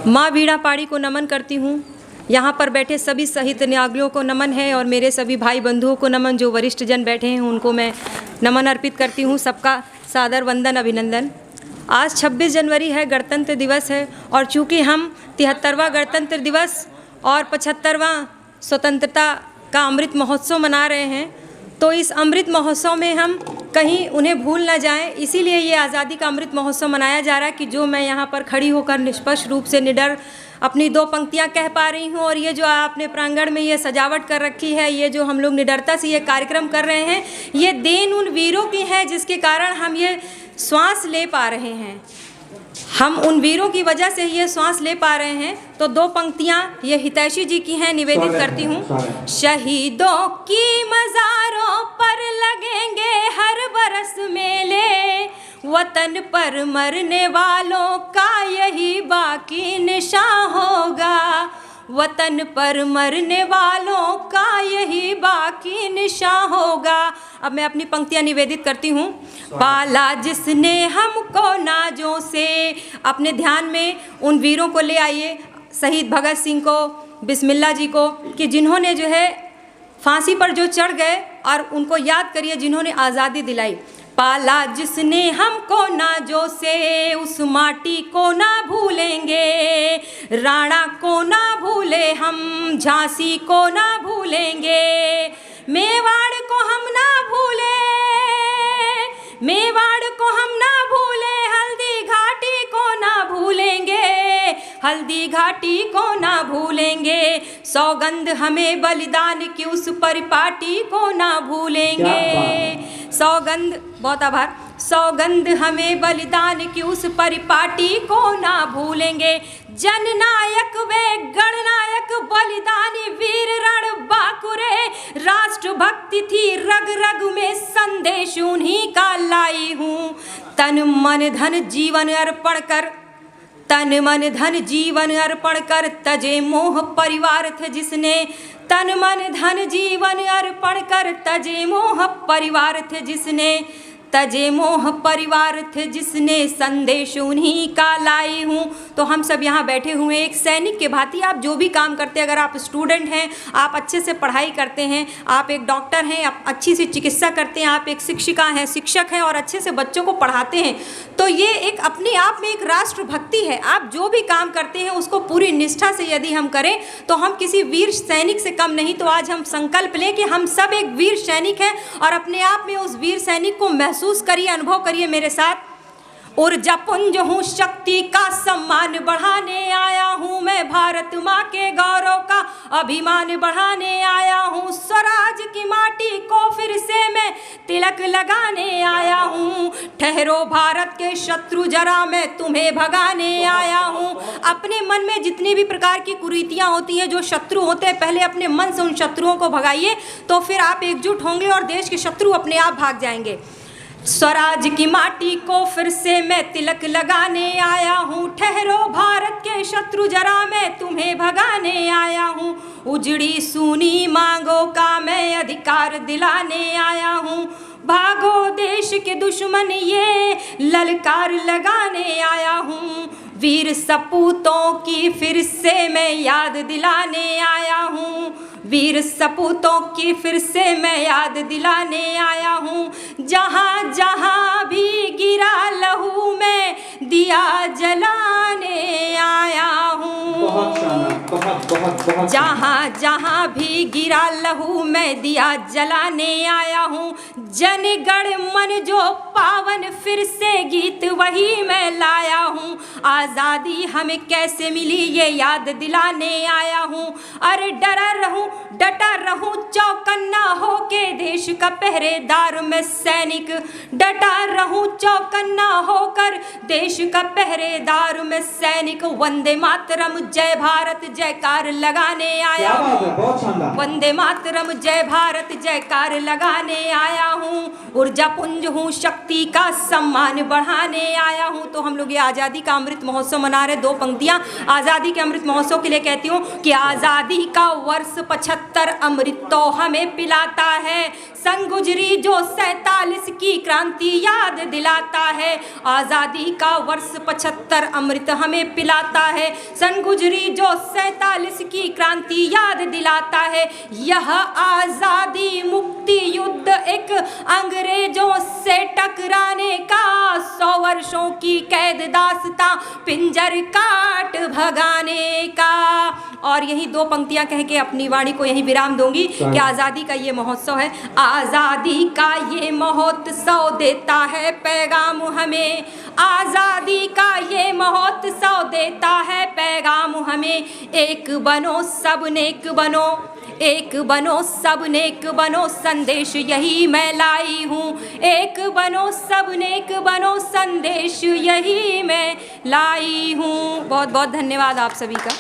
माँ वीणा पाड़ी को नमन करती हूँ। यहाँ पर बैठे सभी शहीद त्यागियों को नमन है और मेरे सभी भाई बंधुओं को नमन, जो वरिष्ठ जन बैठे हैं उनको मैं नमन अर्पित करती हूँ। सबका सादर वंदन, अभिनंदन। आज 26 जनवरी है, गणतंत्र दिवस है और चूँकि हम 73वां गणतंत्र दिवस और 75वां स्वतंत्रता का अमृत महोत्सव मना रहे हैं, तो इस अमृत महोत्सव में हम कहीं उन्हें भूल ना जाएं, इसीलिए ये आज़ादी का अमृत महोत्सव मनाया जा रहा है कि जो मैं यहाँ पर खड़ी होकर निष्पक्ष रूप से निडर अपनी 2 पंक्तियाँ कह पा रही हूँ। और ये जो आपने प्रांगण में ये सजावट कर रखी है, ये जो हम लोग निडरता से ये कार्यक्रम कर रहे हैं, ये देन उन वीरों की है जिसके कारण हम ये श्वास ले पा रहे हैं। हम उन वीरों की वजह से ये श्वास ले पा रहे हैं। तो 2 पंक्तियाँ ये हितैषी जी की हैं, निवेदित करती हूँ। शहीदों की मज़ारों पर लगेंगे हर बरस मेले, वतन पर मरने वालों का यही बाकी निशान होगा, वतन पर मरने वालों का यही बाकी निशान होगा। अब मैं अपनी पंक्तियाँ निवेदित करती हूँ। पाला जिसने हमको नाजों से, अपने ध्यान में उन वीरों को ले आइए, शहीद भगत सिंह को, बिस्मिल्लाह जी को, कि जिन्होंने जो है फांसी पर जो चढ़ गए, और उनको याद करिए जिन्होंने आज़ादी दिलाई। पाला जिसने हमको नाजों से, उस माटी को ना भूलेंगे, राणा को ना भूले हम, झांसी को ना भूलेंगे, मेवाड़ को हम ना भूले, मेवाड़ को हम ना भूले, हल्दी घाटी को ना भूलेंगे, हल्दी घाटी को ना भूलेंगे, सौगंध हमें बलिदान की उस परिपाटी को ना भूलेंगे, सौगंध, बहुत आभार, सौगंध हमें बलिदान की उस परिपाटी को ना भूलेंगे। जननायक वे गणनायक बलिदानी वीर रण बांकुरे, राष्ट्रभक्ति थी रग रग में, संदेश उन्हीं का लाई हूँ। तन मन धन जीवन अर्पण कर, तन मन धन जीवन अर्पण कर, तजे मोह परिवार थे जिसने, तन मन धन जीवन अर्पण कर, तजे मोह परिवार थे जिसने, तजे मोह परिवार थे जिसने, संदेश उन्हीं का लाई हूँ। तो हम सब यहाँ बैठे हुए एक सैनिक के भांति, आप जो भी काम करते हैं, अगर आप स्टूडेंट हैं, आप अच्छे से पढ़ाई करते हैं, आप एक डॉक्टर हैं, आप अच्छी सी चिकित्सा करते हैं, आप एक शिक्षिका हैं, शिक्षक हैं और अच्छे से बच्चों को पढ़ाते हैं, तो ये एक अपने आप में एक राष्ट्रभक्ति है। आप जो भी काम करते हैं उसको पूरी निष्ठा से यदि हम करें तो हम किसी वीर सैनिक से कम नहीं। तो आज हम संकल्प लें कि हम सब एक वीर सैनिक हैं और अपने आप में उस वीर सैनिक को महसूस करिए, अनुभव करिए मेरे साथ। ऊर्जा पुंज हूँ, शक्ति का सम्मान बढ़ाने आया हूँ मैं, भारत माँ के गौरव का अभिमान बढ़ाने आया हूँ, स्वराज की माटी को फिर से मैं तिलक लगाने आया हूँ, ठहरो भारत के शत्रु जरा मैं तुम्हें भगाने आया हूँ। अपने मन में जितनी भी प्रकार की कुरीतियाँ होती हैं, जो शत्रु होते हैं, पहले अपने मन से उन शत्रुओं को भगाइए, तो फिर आप एकजुट होंगे और देश के शत्रु अपने आप भाग जाएंगे। स्वराज की माटी को फिर से मैं तिलक लगाने आया हूँ, ठहरो भारत के शत्रु जरा मैं तुम्हें भगाने आया हूँ, उजड़ी सुनी मांगों का मैं अधिकार दिलाने आया हूँ, भागो देश के दुश्मन ये ललकार लगाने आया हूँ, वीर सपूतों की फिर से मैं याद दिलाने आया हूँ, वीर सपूतों की फिर से मैं याद दिलाने आया हूँ, जहाँ जहाँ भी गिरा लहू मैं दिया जलाने आया हूँ, जहाँ जहाँ भी गिरा लहू मैं दिया जलाने आया हूँ, जनगण मन जो पावन फिर से गीत वही मैं लाया हूँ, आज़ादी हमें कैसे मिली ये याद दिलाने आया हूँ, अरे डरा रहूं डटा रहूं चौकन्ना हो के देश का पहरेदार मैं सैनिक, डटा रहूं चौकन्ना होकर देश का पहरेदार मैं सैनिक, वंदे मातरम जय भारत जयकार लगाने आया हूँ, वंदे मातरम जय भारत जयकार लगाने आया हूँ, ऊर्जा पुंज हूँ, शक्ति का सम्मान बढ़ाने आया हूँ। तो हम लोग ये आज़ादी का अमृत महोत्सव मना रहे। 2 पंक्तियाँ आज़ादी के अमृत महोत्सव के लिए कहती हूँ कि आज़ादी का वर्ष 75 75 अमृत तो हमें पिलाता है। सन गुजरी जो 47 की क्रांति याद दिलाता है। आज़ादी का वर्ष 75 अमृत हमें पिलाता है। सन गुजरी जो 47 की क्रांति याद दिलाता है। यह आज़ादी मुक्ति युद्ध एक अंग्रेजों से टकराने का, 100 वर्षों की कैद दास्तां पिंजर काट भगाने का। और यही 2 पंक्तियां कह के अपनी वाणी को यही विराम दूंगी कि आज़ादी का ये महोत्सव है। आज़ादी का ये महोत्सव देता है पैगाम हमें। आज़ादी का ये महोत्सव देता है पैगाम हमें। एक बनो सब नेक बनो, एक बनो सब नेक बनो, संदेश यही मैं लाई हूँ। एक बनो सब नेक बनो, संदेश यही मैं लाई हूँ। बहुत बहुत धन्यवाद आप सभी का।